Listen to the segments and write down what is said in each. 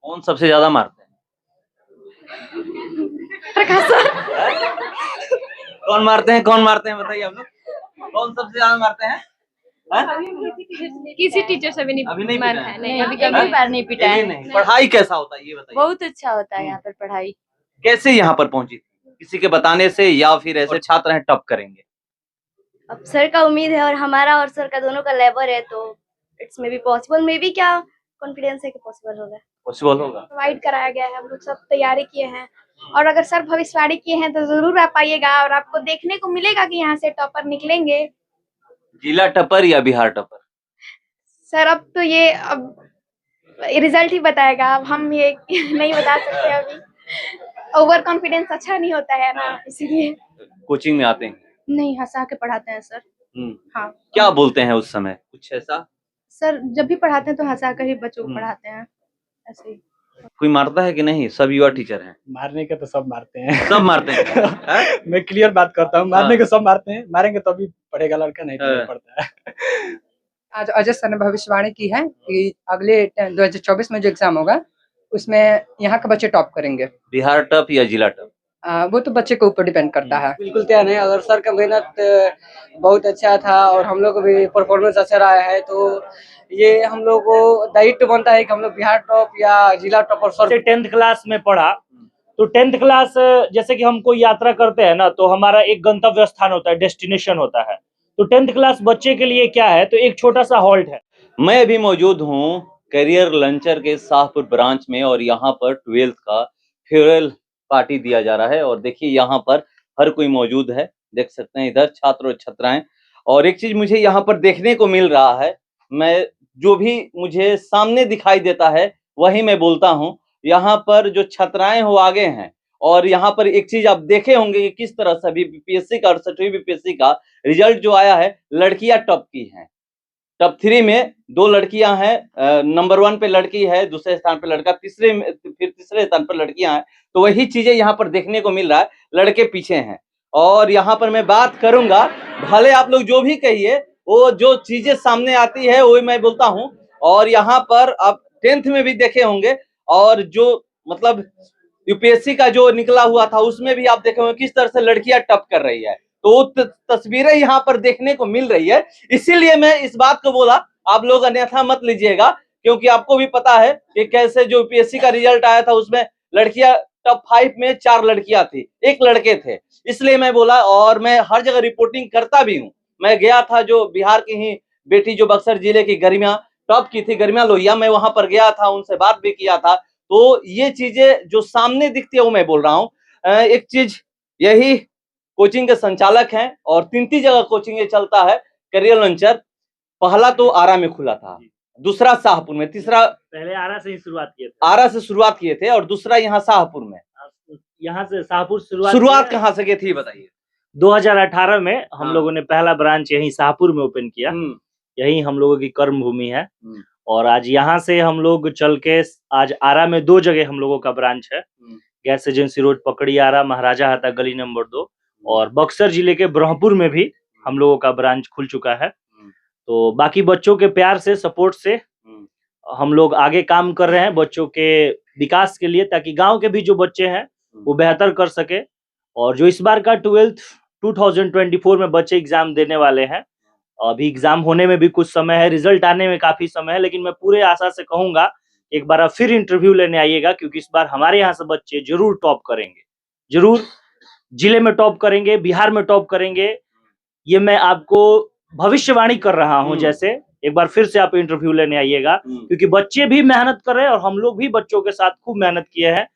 कौन सबसे ज्यादा मारते हैं? प्रकाश सर। कौन मारते हैं, कौन मारते हैं, बताइए आप लोग। कौन सबसे ज्यादा मारते हैं? हाँ? किसी टीचर से भी अभी नहीं नहीं मार पीटा है? खाया, नहीं अभी हाँ? कभी बार नहीं पिटा ये है। नहीं। पढ़ाई कैसा होता है ये बताइए। बहुत अच्छा होता है यहाँ पर पढ़ाई। कैसे यहाँ पर पहुंची, किसी के बताने से या फिर ऐसे छात्र हैं टॉप करेंगे? अब सर का उम्मीद है और हमारा और सर का दोनों का लेबर है, तो it's may be possible, may be क्या कॉन्फिडेंस है कि पॉसिबल होगा। पॉसिबल होगा। प्रोवाइड कराया गया है, हम लोग सब तैयारी किए हैं और अगर सर भविष्यवाणी किए हैं तो जरूर आप आइएगा और आपको देखने को मिलेगा कि यहाँ से टॉपर निकलेंगे। जिला टॉपर या बिहार टॉपर? सर अब तो ये अब रिजल्ट ही बताएगा, अब हम ये नहीं बता सकते अभी। ओवर कॉन्फिडेंस अच्छा नहीं होता है ना, इसीलिए। कोचिंग में आते हैं? नहीं, हंसा के पढ़ाते हैं सर। हाँ। क्या बोलते हैं उस समय, कुछ ऐसा? सर जब भी पढ़ाते हैं तो हंसा कर ही बच्चों को पढ़ाते हैं, ऐसे ही। कोई मारता है कि नहीं? सब युवा टीचर हैं। मारने के तो सब मारते हैं। सब मारते हैं। हैं? मैं क्लियर बात करता हूँ, मारने हाँ। के सब मारते हैं, मारेंगे तो अभी पढ़ेगा लड़का, नहीं तो नहीं पढ़ता है। आज अजय सर ने भविष्यवाणी की है कि अगले 2024 में जो एग्जाम होगा उसमें यहाँ के बच्चे टॉप करेंगे। बिहार टॉप या जिला टॉप? वो तो बच्चे के ऊपर डिपेंड करता है। बिल्कुल तैयार है, अगर सर का मेहनत बहुत अच्छा था और हम लोग भी परफॉर्मेंस अच्छा रहा है तो ये हम लोग को दायित्व बनता है कि हम लोग बिहार टॉप या जिला टॉप और सर। 10th क्लास में पढ़ा तो 10th क्लास जैसे कि हम कोई यात्रा करते हैं ना, तो हमारा एक गंतव्य स्थान होता है, डेस्टिनेशन होता है। तो 10th क्लास बच्चे के लिए क्या है, तो एक छोटा सा हॉल्ट है। मैं अभी मौजूद हूँ करियर लॉन्चर के शाहपुर ब्रांच में और यहाँ पर 12th का फेयरवेल पार्टी दिया जा रहा है और देखिए यहाँ पर हर कोई मौजूद है, देख सकते हैं इधर छात्र और छात्राएं। और एक चीज मुझे यहाँ पर देखने को मिल रहा है, मैं जो भी मुझे सामने दिखाई देता है वही मैं बोलता हूँ। यहाँ पर जो छात्राएं हो आगे हैं और यहाँ पर एक चीज आप देखे होंगे कि किस तरह से अभी बीपीएससी का 68वीं बीपीएससी का रिजल्ट जो आया है, लड़कियां टॉप की हैं। टॉप 3 में 2 लड़कियां हैं, नंबर 1 पे लड़की है, दूसरे स्थान पे लड़का, तीसरे स्थान पर लड़कियां हैं। तो वही चीजें यहाँ पर देखने को मिल रहा है, लड़के पीछे हैं। और यहाँ पर मैं बात करूंगा, भले आप लोग जो भी कहिए, वो जो चीजें सामने आती है वही मैं बोलता हूँ। और यहाँ पर आप 10th में भी देखे होंगे और जो मतलब यूपीएससी का जो निकला हुआ था उसमें भी आप देखे होंगे किस तरह से लड़कियां टॉप कर रही है। तो तस्वीरें यहाँ पर देखने को मिल रही है, इसीलिए मैं इस बात को बोला, आप लोग अन्यथा मत लीजिएगा, क्योंकि आपको भी पता है कि कैसे जो यूपीएससी का रिजल्ट आया था उसमें लड़कियां टॉप 5 में 4 लड़कियां थी, 1 लड़के थे। इसलिए मैं बोला और मैं हर जगह रिपोर्टिंग करता भी हूँ। मैं गया था जो बिहार की ही बेटी जो बक्सर जिले की गरिमा टॉप की थी, गरिमा लोहिया, मैं वहां पर गया था, उनसे बात भी किया था। तो ये चीजें जो सामने दिखती है वो मैं बोल रहा हूँ। एक चीज यही कोचिंग के संचालक हैं और 3 जगह कोचिंग ये चलता है करियर लॉन्चर। पहला तो आरा में खुला था, दूसरा शाहपुर में, तीसरा पहले आरा से ही शुरुआत किए थे। आरा से शुरुआत किए थे और दूसरा यहाँ शाहपुर में। यहाँ से शाहपुर शुरुआत कहाँ से की थी बताइए? 2018 में हम हाँ। लोगों ने पहला ब्रांच यही शाहपुर में ओपन किया। यही हम लोगों की कर्म भूमि है। और आज यहाँ से हम लोग चल के आज आरा में 2 जगह हम लोगों का ब्रांच है। गैस एजेंसी रोड पकड़ी आरा, महाराजा हाता गली नंबर 2, और बक्सर जिले के ब्रह्मपुर में भी हम लोगों का ब्रांच खुल चुका है। तो बाकी बच्चों के प्यार से, सपोर्ट से हम लोग आगे काम कर रहे हैं बच्चों के विकास के लिए, ताकि गांव के भी जो बच्चे हैं वो बेहतर कर सके। और जो इस बार का 12th 2024 में बच्चे एग्जाम देने वाले हैं, अभी एग्जाम होने में भी कुछ समय है, रिजल्ट आने में काफी समय है, लेकिन मैं पूरे आशा से कहूंगा एक बार आप फिर इंटरव्यू लेने आइएगा, क्योंकि इस बार हमारे यहाँ से बच्चे जरूर टॉप करेंगे, जरूर जिले में टॉप करेंगे, बिहार में टॉप करेंगे। ये मैं आपको भविष्यवाणी कर रहा हूं। जैसे एक बार फिर से आप इंटरव्यू लेने आइएगा, क्योंकि बच्चे भी मेहनत कर रहे हैं और हम लोग भी बच्चों के साथ खूब मेहनत किए हैं,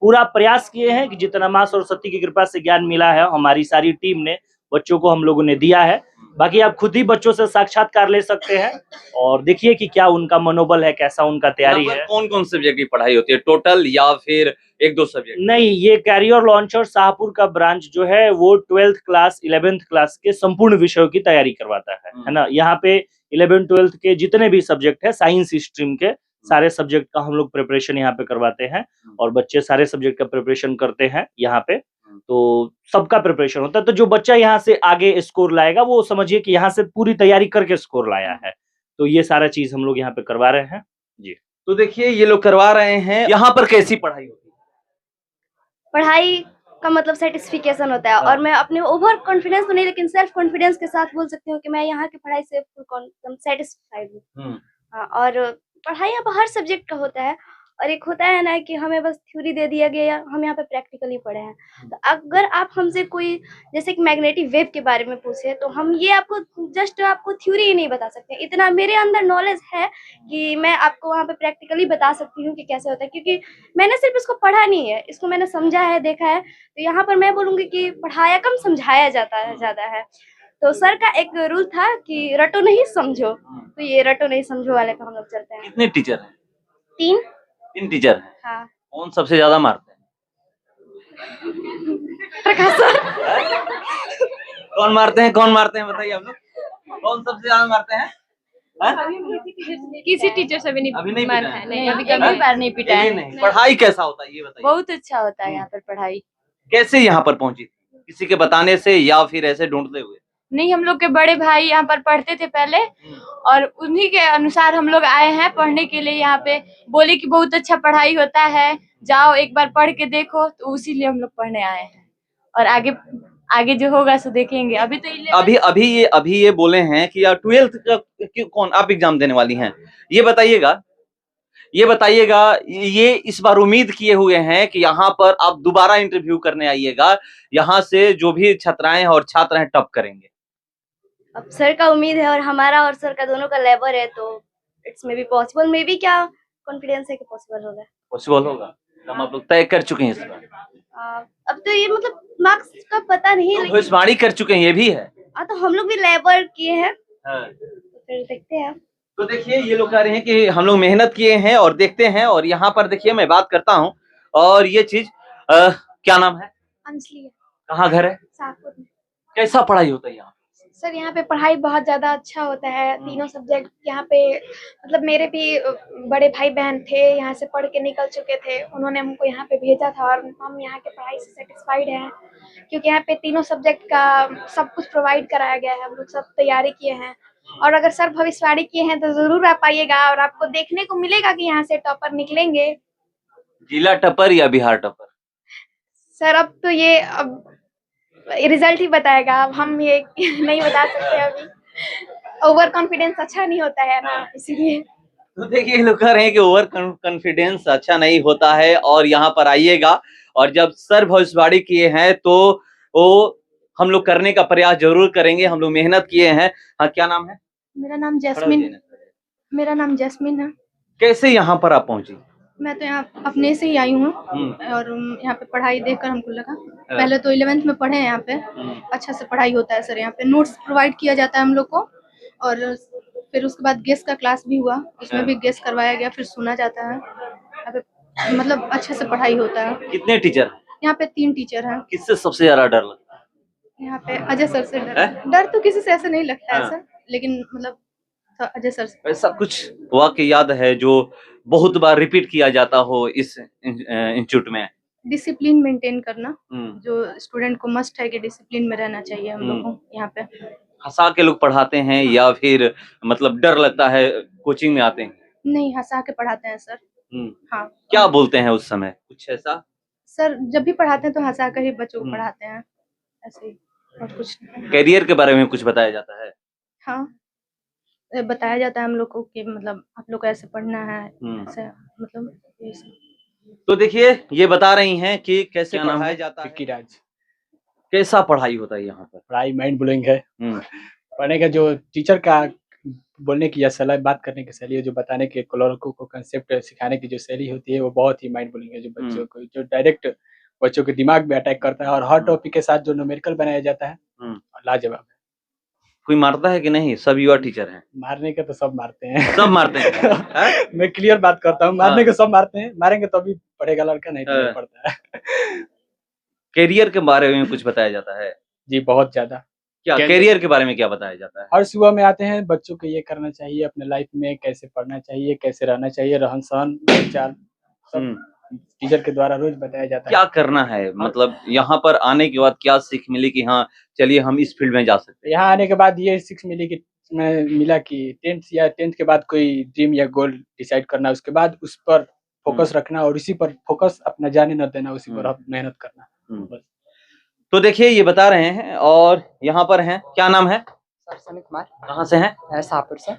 पूरा प्रयास किए हैं कि जितना माँ सरस्वती की कृपा से ज्ञान मिला है हमारी सारी टीम ने बच्चों को हम लोगों ने दिया है। बाकी आप खुद ही बच्चों से साक्षात्कार ले सकते हैं और देखिए कि क्या उनका मनोबल है, कैसा उनका तैयारी है। कौन कौन सब्जेक्ट की पढ़ाई होती है टोटल, या फिर 1-2 सब्जेक्ट? नहीं, ये कैरियर लॉन्चर शाहपुर का ब्रांच जो है वो 12th क्लास 11th क्लास के संपूर्ण विषयों की तैयारी करवाता है ना। यहाँ पे 11th 12th के जितने भी सब्जेक्ट है, साइंस स्ट्रीम के सारे सब्जेक्ट का हम लोग प्रिपरेशन यहाँ पे करवाते हैं और बच्चे सारे सब्जेक्ट का प्रिपरेशन करते हैं यहाँ पे। तो सबका प्रिपरेशन होता है। तो जो बच्चा यहाँ से आगे स्कोर लाएगा वो समझिए कि यहाँ से पूरी तैयारी करके स्कोर लाया है। तो ये सारा चीज हम लोग यहाँ पे करवा रहे हैं जी। तो देखिए ये लोग करवा रहे हैं, यहाँ पर कैसी पढ़ाई होती है? पढ़ाई का मतलब सर्टिफिकेशन होता है और मैं अपने ओवर कॉन्फिडेंस तो नहीं लेकिन सेल्फ कॉन्फिडेंस के साथ बोल सकती हूँ कि मैं यहाँ की पढ़ाई से फुल सेटिस्फाइड हूँ। हाँ, और पढ़ाई यहाँ पर हर सब्जेक्ट का होता है और एक होता है ना कि हमें बस थ्योरी दे दिया गया, हम यहाँ पे प्रैक्टिकली पढ़े हैं। तो अगर आप हमसे कोई जैसे कि मैग्नेटिक वेव के बारे में पूछे तो हम ये आपको जस्ट आपको थ्योरी ही नहीं बता सकते, इतना मेरे अंदर नॉलेज है कि मैं आपको वहाँ पे प्रैक्टिकली बता सकती हूँ कि कैसे होता है, क्योंकि मैंने सिर्फ इसको पढ़ा नहीं है, इसको मैंने समझा है, देखा है। तो यहाँ पर मैं बोलूँगी कि पढ़ाया कम समझाया जाता है ज़्यादा है। तो सर का एक रूल था कि रटो नहीं समझो, तो ये रटो नहीं समझो वाले पे हम लोग चलते हैं। कितने टीचर हैं? 3। 3 टीचर हैं। हाँ। कौन सबसे ज्यादा मारते हैं? कौन मारते हैं बताइए आप लोग, कौन सबसे ज्यादा मारते हैं? किसी टीचर से भी नहीं अभी नहीं मार पिटा है? खाया, नहीं अभी हाँ? कभी बार नहीं पिटा है। नहीं। पढ़ाई कैसा होता है ये बताइए? बहुत अच्छा होता है यहाँ पर पढ़ाई। कैसे यहाँ पर पहुंची? किसी के बताने से या फिर ऐसे ढूंढते हुए? नहीं, हम लोग के बड़े भाई यहाँ पर पढ़ते थे पहले और उन्हीं के अनुसार हम लोग आए हैं पढ़ने के लिए यहाँ पे। बोले कि बहुत अच्छा पढ़ाई होता है, जाओ एक बार पढ़ के देखो, तो उसी लिए हम लोग पढ़ने आए हैं और आगे जो होगा सो देखेंगे। अभी तो अभी ये बोले हैं कि यार 12th का कौन आप एग्जाम देने वाली हैं, ये बताइएगा ये इस बार उम्मीद किए हुए हैं कि यहाँ पर आप दोबारा इंटरव्यू करने आइएगा, यहाँ से जो भी छात्राएं और छात्र हैं टॉप करेंगे। अब सर का उम्मीद है और हमारा और सर का दोनों का लेबर है तो it's may be possible, may be क्या कॉन्फिडेंस है कि पॉसिबल होगा। पॉसिबल होगा, हम आप लोग तय कर चुके हैं इस बार। अब तो ये मतलब मार्क्स का पता नहीं, तो भविष्यवाणी कर चुके हैं, ये भी है। तो हम लोग भी लेबर किए हैं। हाँ। तो फिर देखते हैं। तो देखिए ये लोग कह रहे हैं कि हम लोग मेहनत किए हैं और देखते हैं। और यहाँ पर देखिए मैं बात करता हूँ और ये चीज क्या नाम है? अंजलि। कहाँ घर है? शाहपुर में। कैसा पढ़ाई होता है यहाँ? सर यहाँ पे पढ़ाई बहुत ज़्यादा अच्छा होता है, तीनों सब्जेक्ट यहाँ पे। मतलब मेरे भी बड़े भाई बहन थे, यहाँ से पढ़ के निकल चुके थे, उन्होंने हमको यहाँ पे भेजा था और हम यहाँ के पढ़ाई से सेटिस्फाइड हैं, क्योंकि यहाँ पे तीनों सब्जेक्ट का सब कुछ प्रोवाइड कराया गया है। हम लोग सब तैयारी किए हैं और अगर सर भविष्यवाणी किए हैं तो ज़रूर आप आइएगा और आपको देखने को मिलेगा कि यहाँ से टॉपर निकलेंगे। जिला टॉपर या बिहार टॉपर? सर अब तो ये अब रिजल्ट ही बताएगा, अब हम ये नहीं बता सकते अभी। ओवर कॉन्फिडेंस अच्छा नहीं होता है ना, इसीलिए। तो देखिए लोग कह रहे हैं कि ओवर कॉन्फिडेंस अच्छा नहीं होता है और यहाँ पर आइएगा और जब सर भविष्यवाणी किए हैं तो वो हम लोग करने का प्रयास जरूर करेंगे, हम लोग मेहनत किए हैं। हाँ, क्या नाम है? मेरा नाम जैस्मिन है। कैसे यहाँ पर आप पहुंची? मैं तो यहाँ अपने से ही आई हूँ और यहाँ पे पढ़ाई देखकर हमको लगा। पहले तो 11th में पढ़े हैं यहाँ पे, अच्छा से पढ़ाई होता है सर। यहाँ पे नोट्स प्रोवाइड किया जाता है हम लोग को और फिर उसके बाद गेस का क्लास भी हुआ, उसमें भी गेस करवाया गया, फिर सुना जाता है। यहाँ पे मतलब अच्छे से पढ़ाई होता है। कितने टीचर? यहाँ पे 3 टीचर हैं। किससे सबसे ज्यादा डर लगता है? यहाँ पे अजय सर से डर तो किसी से ऐसे नहीं लगता है सर, लेकिन मतलब अजय सर से। ऐसा कुछ वाक्य याद है जो बहुत बार रिपीट किया जाता हो इस इंस्टीट्यूट में? डिसिप्लिन मेंटेन करना, जो स्टूडेंट को मस्ट है कि डिसिप्लिन में रहना चाहिए हम लोग को यहाँ पे। हंसा के लोग पढ़ाते हैं या फिर मतलब डर लगता है कोचिंग में आते हैं? नहीं, हंसा के पढ़ाते हैं सर। हाँ। क्या बोलते हैं उस समय, कुछ ऐसा? सर जब भी पढ़ाते हैं तो हंसा कर ही बच्चों को पढ़ाते हैं, ऐसे ही और कुछ नहीं। करियर के बारे में कुछ बताया जाता है? हाँ, बताया जाता है हम लोग को कि मतलब आप लोग को ऐसे पढ़ना है, ऐसे मतलब ये सब। तो देखिए ये बता रही हैं कि कैसे पढ़ाया जाता है। विक्की राज। कैसा पढ़ाई होता है यहाँ पर? पढ़ाई माइंड ब्लोइंग है। पढ़ने का जो टीचर का बोलने की या सलाह बात करने की शैली है, जो बताने के को कंसेप्ट सिखाने की जो शैली होती है वो बहुत ही माइंड ब्लोइंग है। जो बच्चों को जो डायरेक्ट बच्चों के दिमाग में अटैक करता है और हर टॉपिक के साथ जो न्यूमेरिकल बनाया जाता है लाजवाब है। कोई मारता है कि नहीं? सब युवा टीचर हैं। मारने का तो सब मारते हैं। सब मारते हैं। मैं क्लियर बात करता हूँ, मारने के सब मारते हैं, मारेंगे तो अभी पढ़ेगा लड़का, नहीं तो नहीं पढ़ता है। करियर के बारे में कुछ बताया जाता है? जी बहुत ज्यादा। क्या करियर के बारे में क्या बताया जाता है? हर सुबह में आते हैं, बच्चों को ये करना चाहिए, अपने लाइफ में कैसे पढ़ना चाहिए, कैसे रहना चाहिए, रहन सहन विचार सब टीचर के द्वारा रोज बताया जाता है। क्या करना है, मतलब यहाँ पर आने के बाद क्या सीख मिली कि हाँ चलिए हम इस फील्ड में जा सकते हैं? यहाँ आने के बाद ये सीख मिली कि में मिला कि 10th के बाद कोई ड्रीम या गोल डिसाइड करना, उसके बाद उस पर फोकस रखना और इसी पर फोकस अपना जाने न देना, उसी पर आप मेहनत करना। बस। तो देखिए ये बता रहे हैं और यहाँ पर हैं, क्या नाम है? सर सनी कुमार, कहाँ से हैं? शाहपुर से।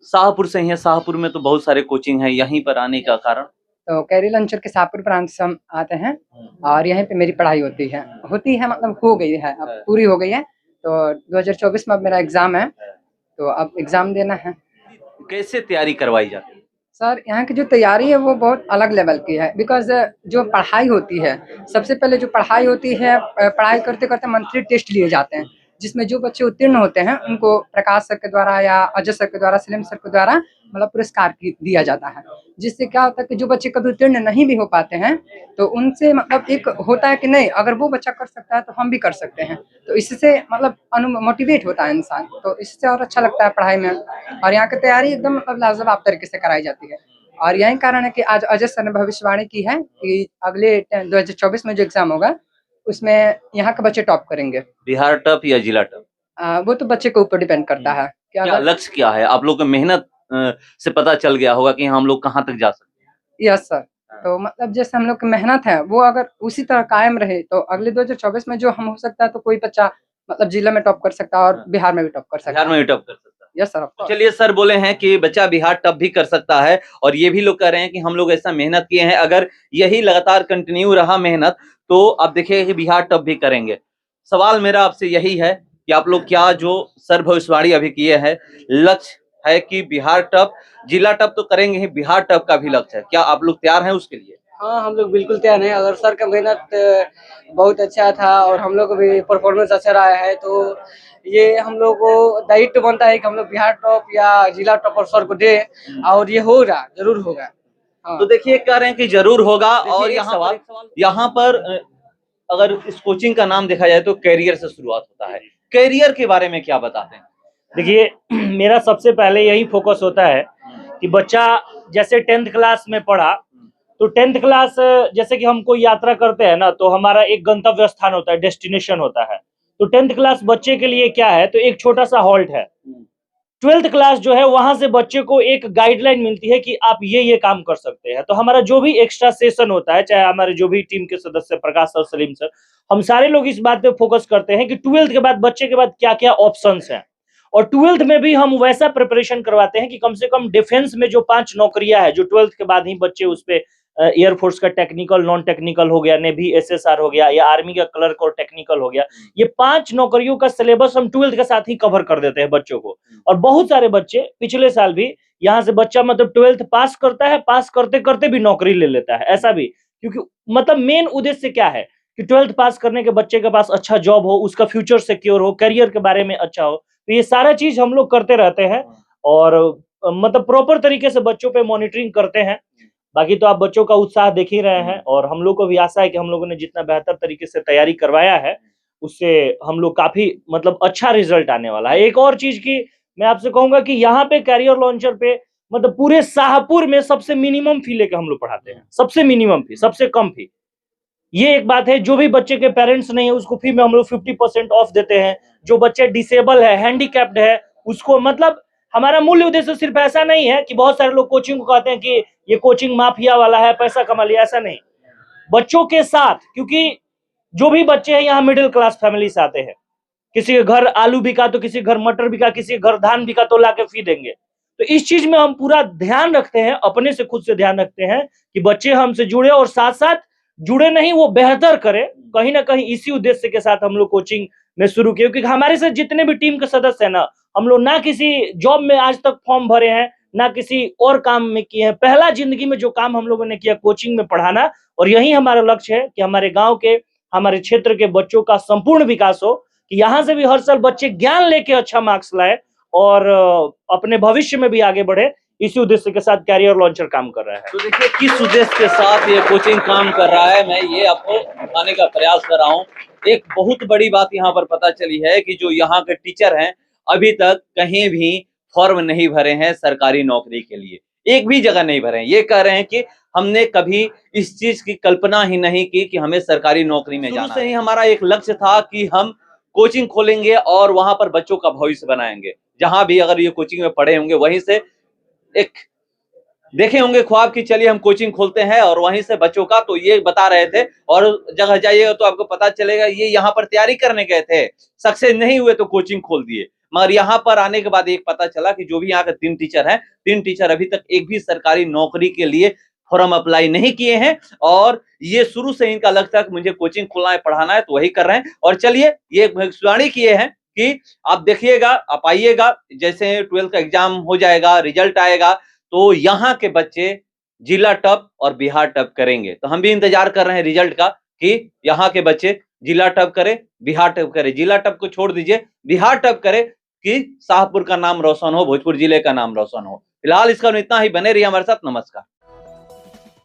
शाहपुर से ही है। शाहपुर में तो बहुत सारे कोचिंग है, यहीं पर आने का कारण? तो कैरियर लॉन्चर के शाहपुर ब्रांच से हम आते हैं और यहीं पे मेरी पढ़ाई होती है मतलब हो गई है, अब पूरी हो गई है। तो 2024 में अब मेरा एग्जाम है, तो अब एग्जाम देना है। कैसे तैयारी करवाई जाती है? सर यहाँ की जो तैयारी है वो बहुत अलग लेवल की है, बिकॉज जो पढ़ाई होती है, सबसे पहले जो पढ़ाई होती है, पढ़ाई करते करते मंथली टेस्ट लिए जाते हैं, जिसमें जो बच्चे उत्तीर्ण होते हैं उनको प्रकाश सर के द्वारा या अजय सर के द्वारा, सलीम सर के द्वारा मतलब पुरस्कार दिया जाता है। जिससे क्या होता है कि जो बच्चे कभी उत्तीर्ण नहीं भी हो पाते हैं तो उनसे मतलब एक होता है कि नहीं, अगर वो बच्चा कर सकता है तो हम भी कर सकते हैं, तो इससे मतलब मोटिवेट होता है इंसान, तो इससे और अच्छा लगता है पढ़ाई में। और यहाँ की तैयारी एकदम मतलब लाजवाब तरीके से कराई जाती है। और यही कारण है कि आज अजय सर ने भविष्यवाणी की है कि अगले 2024 में जो एग्जाम होगा उसमें यहाँ के बच्चे टॉप करेंगे। बिहार टॉप या जिला टॉप? वो तो बच्चे के ऊपर डिपेंड करता है। क्या लक्ष्य क्या है? आप लोग की मेहनत से पता चल गया होगा कि हम लोग कहाँ तक जा सकते हैं। यस सर, तो मतलब जैसे हम लोग की मेहनत है वो अगर उसी तरह कायम रहे तो अगले 2024 में जो हम हो सकता है तो कोई बच्चा मतलब जिला में टॉप कर सकता है और बिहार में भी टॉप कर सकता है। बिहार में भी टॉप कर सकता है? Yes sir. चलिए, सर बोले हैं कि बच्चा बिहार टॉप भी कर सकता है और ये भी लोग कह रहे हैं कि हम लोग ऐसा मेहनत किए हैं, अगर यही लगातार कंटिन्यू रहा मेहनत तो आप देखिए कि बिहार टॉप भी करेंगे। सवाल मेरा आपसे यही है कि आप लोग क्या जो सर भविष्यवाणी अभी किए हैं, लक्ष्य है कि बिहार टॉप, जिला टॉप तो करेंगे ही, बिहार टॉप का भी लक्ष्य है, क्या आप लोग तैयार हैं उसके लिए? हाँ, हम लोग बिल्कुल तैयार हैं। अगर सर का मेहनत बहुत अच्छा था और हम लोग भी परफॉर्मेंस अच्छा रहा है तो ये हम लोग को दायित्व बनता है कि हम लोग बिहार टॉप या जिला टॉप और सर को दे, और ये होगा, जरूर होगा। हाँ। तो देखिए कह रहे हैं कि जरूर होगा। और यहाँ पर अगर इस कोचिंग का नाम देखा जाए तो कैरियर से शुरुआत होता है, कैरियर के बारे में क्या बताते हैं? देखिए मेरा सबसे पहले यही फोकस होता है कि बच्चा जैसे 10th क्लास में पढ़ा तो 10th क्लास जैसे कि हम कोई यात्रा करते हैं ना, तो हमारा एक गंतव्य स्थान होता है, डेस्टिनेशन होता है। तो 10th क्लास बच्चे के लिए क्या है, तो एक छोटा सा हॉल्ट है। 12th क्लास जो है वहां से बच्चे को एक गाइडलाइन मिलती है कि आप ये काम कर सकते हैं। तो हमारा जो भी एक्स्ट्रा सेशन होता है, चाहे हमारे जो भी टीम के सदस्य प्रकाश सर, सलीम सर, हम सारे लोग इस बात पे फोकस करते हैं कि 12th के बाद बच्चे के बाद क्या क्या ऑप्शंस हैं। और 12th में भी हम वैसा प्रिपरेशन करवाते हैं कि कम से कम डिफेंस में जो 5 नौकरियां है जो 12th के बाद ही बच्चे उस पे एयरफोर्स का टेक्निकल, नॉन टेक्निकल हो गया, नेवी SSR हो गया, या आर्मी का क्लर्क और टेक्निकल हो गया, ये 5 नौकरियों का सिलेबस हम 12th के साथ ही कवर कर देते हैं बच्चों को। और बहुत सारे बच्चे पिछले साल भी यहाँ से बच्चा मतलब 12th पास करता है, पास करते करते भी नौकरी ले लेता है, ऐसा भी। क्योंकि मतलब मेन उद्देश्य क्या है कि 12th पास करने के बच्चे के पास अच्छा जॉब हो, उसका फ्यूचर सिक्योर हो, करियर के बारे में अच्छा हो। तो ये सारा चीज हम लोग करते रहते हैं और मतलब प्रॉपर तरीके से बच्चों पे मॉनिटरिंग करते हैं। बाकी तो आप बच्चों का उत्साह देख ही रहे हैं और हम लोग को भी आशा है कि हम लोगों ने जितना बेहतर तरीके से तैयारी करवाया है उससे हम लोग काफी मतलब अच्छा रिजल्ट आने वाला है। एक और चीज की मैं आपसे कहूंगा कि यहाँ पे कैरियर लॉन्चर पे मतलब पूरे शाहपुर में सबसे मिनिमम फी लेके हम लोग पढ़ाते हैं, सबसे मिनिमम फी, सबसे कम फी। ये एक बात है। जो भी बच्चे के पेरेंट्स नहीं है उसको फी में हम लोग 50% ऑफ देते हैं। जो बच्चे डिसेबल है, हैंडीकैप्ड है, उसको मतलब हमारा मूल उद्देश्य सिर्फ ऐसा नहीं है कि बहुत सारे लोग कोचिंग को कहते हैं कि ये कोचिंग माफिया वाला है, पैसा कमा लिया, ऐसा नहीं। बच्चों के साथ, क्योंकि जो भी बच्चे हैं यहाँ मिडिल क्लास फैमिली से आते हैं, किसी के घर आलू बिका तो किसी के घर मटर बिका, किसी के घर धान बिका तो लाके फी देंगे। तो इस चीज में हम पूरा ध्यान रखते हैं, अपने से खुद से ध्यान रखते हैं कि बच्चे हमसे जुड़े और साथ साथ जुड़े नहीं वो बेहतर करे। कहीं ना कहीं इसी उद्देश्य के साथ हम लोग कोचिंग में शुरू किए, क्योंकि हमारे साथ जितने भी टीम के सदस्य हैं ना, हम लोग ना किसी जॉब में आज तक फॉर्म भरे हैं, ना किसी और काम में किए हैं। पहला जिंदगी में जो काम हम लोगों ने किया कोचिंग में पढ़ाना, और यही हमारा लक्ष्य है कि हमारे गांव के, हमारे क्षेत्र के बच्चों का संपूर्ण विकास हो, कि यहाँ से भी हर साल बच्चे ज्ञान लेके अच्छा मार्क्स लाए और अपने भविष्य में भी आगे बढ़े। इसी उद्देश्य के साथ कैरियर लॉन्चर काम कर रहा है। तो देखिए किस उद्देश्य के साथ ये कोचिंग काम कर रहा है, मैं ये आपको बताने का प्रयास कर रहा हूँ। एक बहुत बड़ी बात यहाँ पर पता चली है कि जो यहाँ के टीचर हैं अभी तक कहीं भी फॉर्म नहीं भरे हैं सरकारी नौकरी के लिए, एक भी जगह नहीं भरे हैं। ये कह रहे हैं कि हमने कभी इस चीज की कल्पना ही नहीं की कि हमें सरकारी नौकरी में जाना है। ही हमारा एक लक्ष्य था कि हम कोचिंग खोलेंगे और वहां पर बच्चों का भविष्य बनाएंगे। जहां भी अगर ये कोचिंग में पढ़े होंगे वहीं से एक देखे होंगे ख्वाब कि चलिए हम कोचिंग खोलते हैं और वहीं से बच्चों का, तो ये बता रहे थे। और जगह जाइएगा तो आपको पता चलेगा ये यहाँ पर तैयारी करने गए थे, सक्सेस नहीं हुए तो कोचिंग खोल दिए। मगर यहाँ पर आने के बाद एक पता चला कि जो भी यहाँ के 3 टीचर हैं, 3 टीचर अभी तक एक भी सरकारी नौकरी के लिए फॉर्म अप्लाई नहीं किए हैं और ये शुरू से इनका लक्ष्य था कि मुझे कोचिंग खोलना है, पढ़ाना है, तो वही कर रहे हैं। और चलिए ये भविष्यवाणी किए हैं कि आप देखिएगा, आप आइएगा, जैसे 12th का एग्जाम हो जाएगा, रिजल्ट आएगा तो यहाँ के बच्चे जिला टॉप और बिहार टॉप करेंगे। तो हम भी इंतजार कर रहे हैं रिजल्ट का कि यहाँ के बच्चे जिला टॉप करे, बिहार टॉप करे। जिला टॉप को छोड़ दीजिए, बिहार टॉप करे कि शाहपुर का नाम रोशन हो, भोजपुर जिले का नाम रोशन हो। फिलहाल इसका इतना ही, बने रहिए हमारे साथ। नमस्कार।